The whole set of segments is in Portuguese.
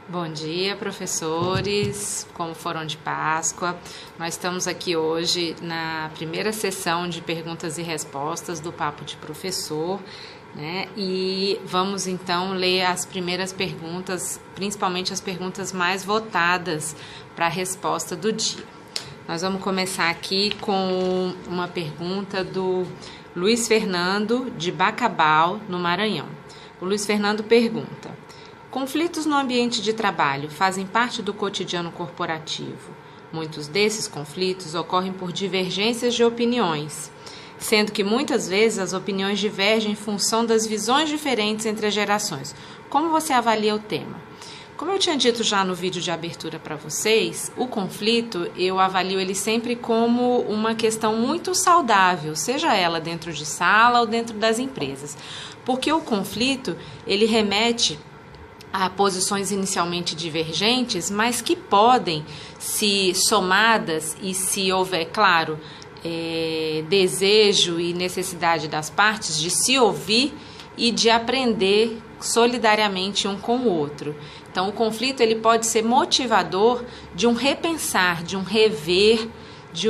Bom dia, professores, como foram de Páscoa. Nós estamos aqui hoje na primeira sessão de perguntas e respostas do Papo de Professor, né? E vamos então ler as primeiras perguntas, principalmente as perguntas mais votadas para a resposta do dia. Nós vamos começar aqui com uma pergunta do Luiz Fernando, de Bacabal, no Maranhão. O Luiz Fernando pergunta: conflitos no ambiente de trabalho fazem parte do cotidiano corporativo. Muitos desses conflitos ocorrem por divergências de opiniões, sendo que muitas vezes as opiniões divergem em função das visões diferentes entre as gerações. Como você avalia o tema? Como eu tinha dito já no vídeo de abertura para vocês, o conflito eu avalio ele sempre como uma questão muito saudável, seja ela dentro de sala ou dentro das empresas, porque o conflito ele remete a posições inicialmente divergentes, mas que podem, se somadas e se houver, claro, desejo e necessidade das partes de se ouvir e de aprender solidariamente um com o outro. Então, o conflito ele pode ser motivador de um repensar, de um rever, de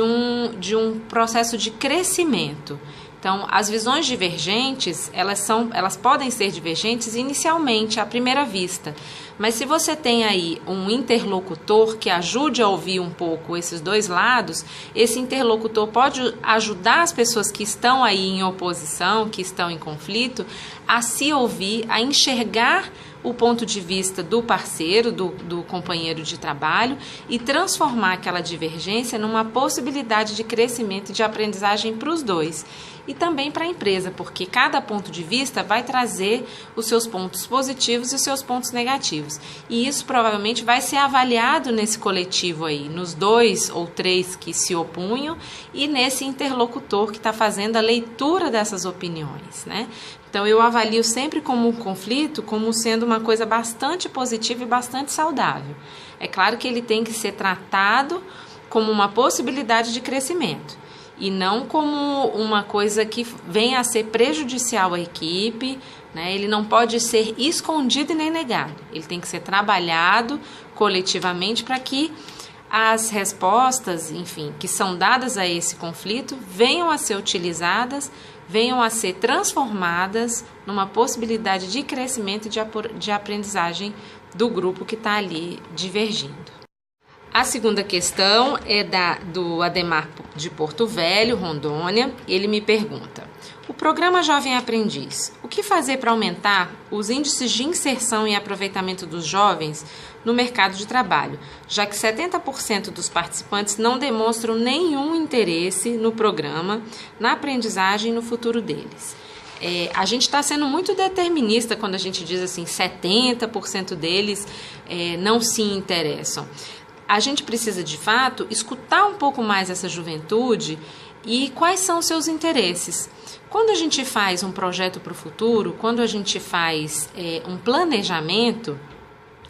um processo de crescimento. Então, as visões divergentes, elas podem ser divergentes inicialmente, à primeira vista. Mas se você tem aí um interlocutor que ajude a ouvir um pouco esses dois lados, esse interlocutor pode ajudar as pessoas que estão aí em oposição, que estão em conflito, a se ouvir, a enxergar o ponto de vista do parceiro, do companheiro de trabalho e transformar aquela divergência numa possibilidade de crescimento e de aprendizagem para os dois. E também para a empresa, porque cada ponto de vista vai trazer os seus pontos positivos e os seus pontos negativos. E isso provavelmente vai ser avaliado nesse coletivo aí, nos 2 ou 3 que se opunham e nesse interlocutor que está fazendo a leitura dessas opiniões, né? Então, eu avalio sempre como um conflito como sendo uma coisa bastante positiva e bastante saudável. É claro que ele tem que ser tratado como uma possibilidade de crescimento e não como uma coisa que venha a ser prejudicial à equipe, né? Ele não pode ser escondido e nem negado. Ele tem que ser trabalhado coletivamente para que as respostas, enfim, que são dadas a esse conflito venham a ser utilizadas, venham a ser transformadas numa possibilidade de crescimento e de aprendizagem do grupo que está ali divergindo. A segunda questão é do Ademar de Porto Velho, Rondônia. Ele me pergunta: o programa Jovem Aprendiz, o que fazer para aumentar os índices de inserção e aproveitamento dos jovens no mercado de trabalho, já que 70% dos participantes não demonstram nenhum interesse no programa, na aprendizagem e no futuro deles? A gente está sendo muito determinista quando a gente diz assim, 70% deles não se interessam. A gente precisa, de fato, escutar um pouco mais essa juventude e quais são os seus interesses. Quando a gente faz um projeto para o futuro, quando a gente faz um planejamento,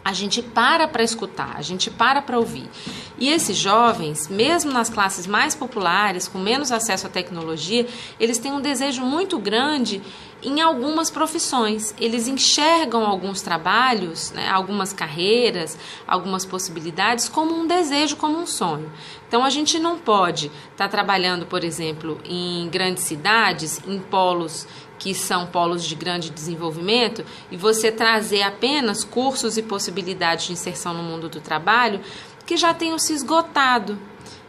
a gente para escutar, a gente para ouvir. E esses jovens, mesmo nas classes mais populares, com menos acesso à tecnologia, eles têm um desejo muito grande em algumas profissões. Eles enxergam alguns trabalhos, né, algumas carreiras, algumas possibilidades como um desejo, como um sonho. Então, a gente não pode estar trabalhando, por exemplo, em grandes cidades, em polos que são polos de grande desenvolvimento, e você trazer apenas cursos e possibilidades de inserção no mundo do trabalho que já tenham se esgotado,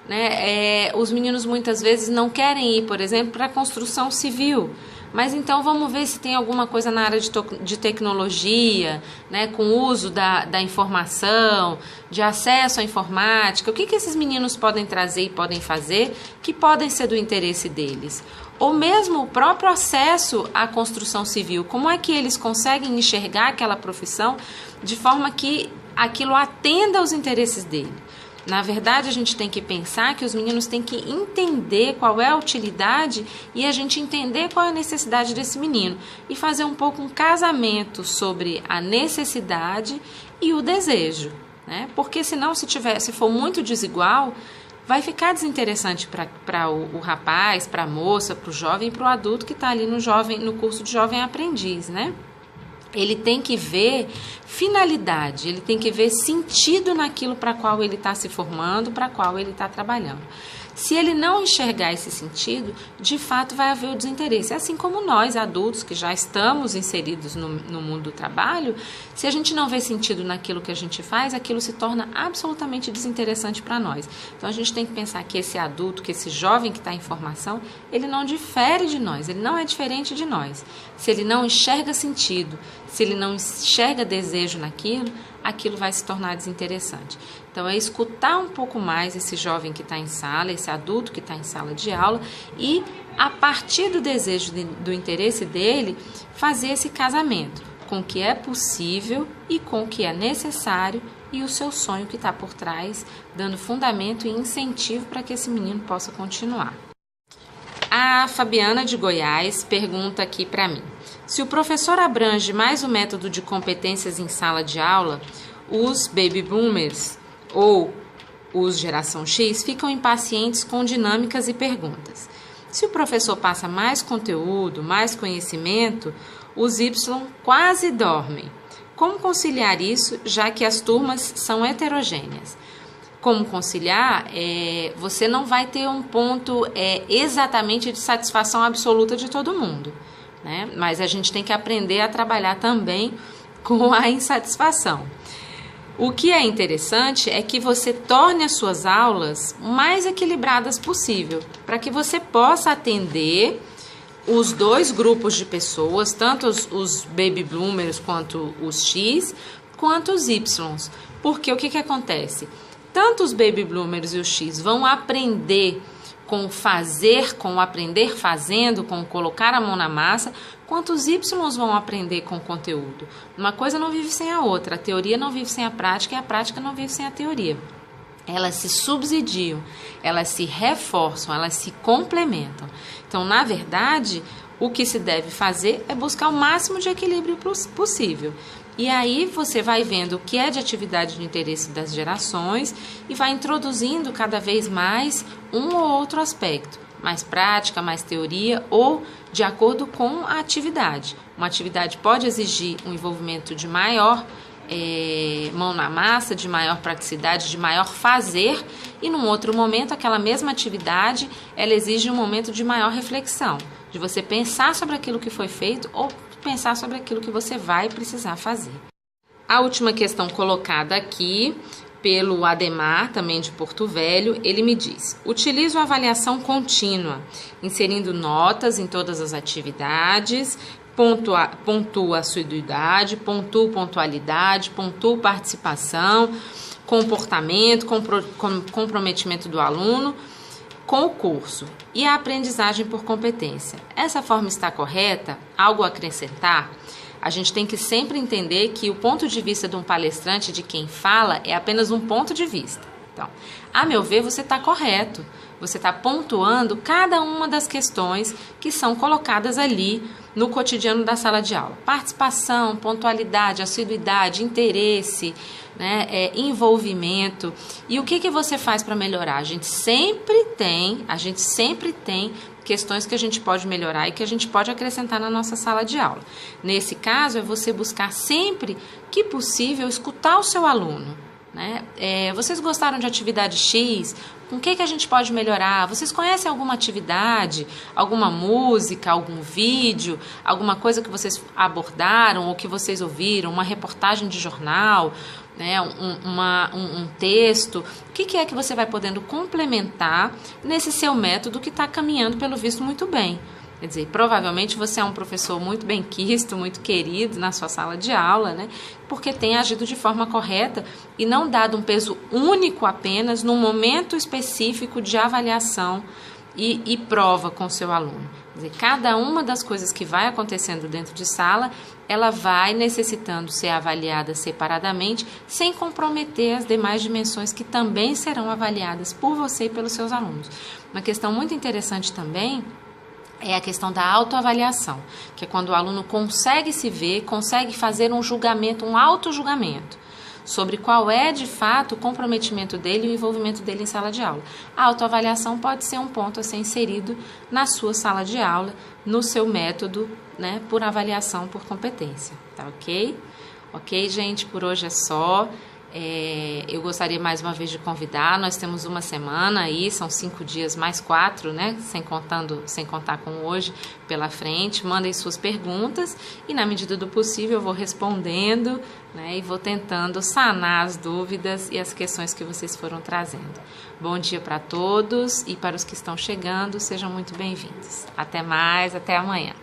né? Os meninos muitas vezes não querem ir, por exemplo, para a construção civil, mas então vamos ver se tem alguma coisa na área de tecnologia, né, com o uso da informação, de acesso à informática. O que esses meninos podem trazer e podem fazer que podem ser do interesse deles? Ou mesmo o próprio acesso à construção civil. Como é que eles conseguem enxergar aquela profissão de forma que aquilo atenda aos interesses dele? Na verdade, a gente tem que pensar que os meninos têm que entender qual é a utilidade e a gente entender qual é a necessidade desse menino e fazer um pouco um casamento sobre a necessidade e o desejo, né? Porque senão, se for muito desigual, vai ficar desinteressante para o rapaz, para a moça, para o jovem e para o adulto que está ali no curso de jovem aprendiz, né? ele tem que ver finalidade, ele tem que ver sentido naquilo para qual ele está se formando, para qual ele está trabalhando. Se ele não enxergar esse sentido, de fato vai haver o desinteresse. Assim como nós, adultos, que já estamos inseridos no mundo do trabalho, se a gente não vê sentido naquilo que a gente faz, aquilo se torna absolutamente desinteressante para nós. Então a gente tem que pensar que esse adulto, que esse jovem que está em formação, ele não difere de nós, ele não é diferente de nós. Se ele não enxerga sentido, se ele não enxerga desejo naquilo, aquilo vai se tornar desinteressante. Então, é escutar um pouco mais esse jovem que está em sala, esse adulto que está em sala de aula e, a partir do desejo, do interesse dele, fazer esse casamento com o que é possível e com o que é necessário e o seu sonho que está por trás, dando fundamento e incentivo para que esse menino possa continuar. A Fabiana de Goiás pergunta aqui para mim: se o professor abrange mais o método de competências em sala de aula, os baby boomers ou os geração X ficam impacientes com dinâmicas e perguntas. Se o professor passa mais conteúdo, mais conhecimento, os Y quase dormem. Como conciliar isso, já que as turmas são heterogêneas? Como conciliar? Você não vai ter um ponto exatamente de satisfação absoluta de todo mundo, né? Mas a gente tem que aprender a trabalhar também com a insatisfação. O que é interessante é que você torne as suas aulas o mais equilibradas possível, para que você possa atender os dois grupos de pessoas, tanto os baby boomers quanto os X, quanto os Y. Porque o que acontece? Tanto os baby boomers e os X vão aprender com fazer, com aprender fazendo, com colocar a mão na massa, quanto os Y vão aprender com conteúdo. Uma coisa não vive sem a outra, a teoria não vive sem a prática e a prática não vive sem a teoria. Elas se subsidiam, elas se reforçam, elas se complementam. Então, na verdade, o que se deve fazer é buscar o máximo de equilíbrio possível. E aí você vai vendo o que é de atividade de interesse das gerações e vai introduzindo cada vez mais um ou outro aspecto, mais prática, mais teoria ou de acordo com a atividade. Uma atividade pode exigir um envolvimento de maior mão na massa, de maior praticidade, de maior fazer, e num outro momento aquela mesma atividade ela exige um momento de maior reflexão, de você pensar sobre aquilo que foi feito ou pensar sobre aquilo que você vai precisar fazer. A última questão colocada aqui pelo Ademar, também de Porto Velho, ele me diz: utilizo a avaliação contínua, inserindo notas em todas as atividades, pontuo assiduidade, pontuo pontualidade, pontuo participação, comportamento, comprometimento do aluno com o curso e a aprendizagem por competência. Essa forma está correta? Algo a acrescentar? A gente tem que sempre entender que o ponto de vista de um palestrante, de quem fala, é apenas um ponto de vista. Então, a meu ver, você está correto. Você está pontuando cada uma das questões que são colocadas ali no cotidiano da sala de aula. Participação, pontualidade, assiduidade, interesse, né, envolvimento. E o que você faz para melhorar? A gente sempre tem questões que a gente pode melhorar e que a gente pode acrescentar na nossa sala de aula. Nesse caso, é você buscar sempre que possível escutar o seu aluno. Né? Vocês gostaram de atividade X? Com o que a gente pode melhorar? Vocês conhecem alguma atividade, alguma música, algum vídeo, alguma coisa que vocês abordaram ou que vocês ouviram, uma reportagem de jornal, né? um texto? O que é que você vai podendo complementar nesse seu método que está caminhando, pelo visto, muito bem? Quer dizer, provavelmente você é um professor muito bem quisto, muito querido na sua sala de aula, né? Porque tem agido de forma correta e não dado um peso único apenas num momento específico de avaliação e prova com o seu aluno. Quer dizer, cada uma das coisas que vai acontecendo dentro de sala, ela vai necessitando ser avaliada separadamente, sem comprometer as demais dimensões que também serão avaliadas por você e pelos seus alunos. Uma questão muito interessante também é a questão da autoavaliação, que é quando o aluno consegue se ver, consegue fazer um julgamento, um autojulgamento sobre qual é de fato o comprometimento dele e o envolvimento dele em sala de aula. A autoavaliação pode ser um ponto a ser inserido na sua sala de aula, no seu método, né, por avaliação por competência, tá ok? Ok, gente, por hoje é só. Eu gostaria mais uma vez de convidar, nós temos uma semana aí, são 5 dias mais 4, né, sem contar com hoje pela frente. Mandem suas perguntas e na medida do possível eu vou respondendo, né, e vou tentando sanar as dúvidas e as questões que vocês foram trazendo. Bom dia para todos e para os que estão chegando, sejam muito bem-vindos. Até mais, até amanhã.